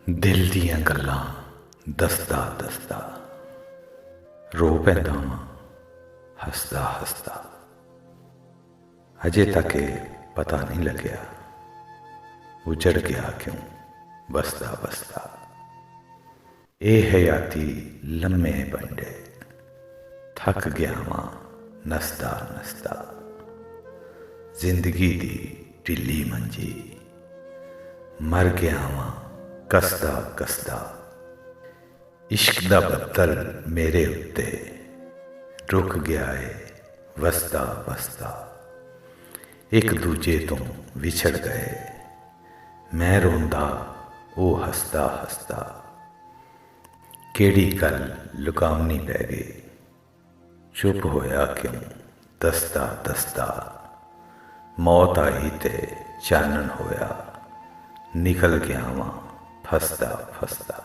दिल दियां गल्लां दसदा दसदा रो पैंदा वां हसदा हसदा। अजे तक पता नहीं लग्या उजड़ गया क्यों बसदा बसदा। ए हयाती लम्मे बंडे थक गया वां नसदा नसदा। जिंदगी दी ढिली मंजी मर गया वां कसदा कसदा। इश्क दा बत्तल मेरे उत्ते रुक गया है वसदा वसदा। एक दूजे तो विछड़ गए मैं रोंदा ओ हसदा हसदा। केड़ी गल लुकावनी पै गई चुप होया क्यों दसदा दसदा। मौत आई ते चानन होया निकल गया वां फसदा फसदा।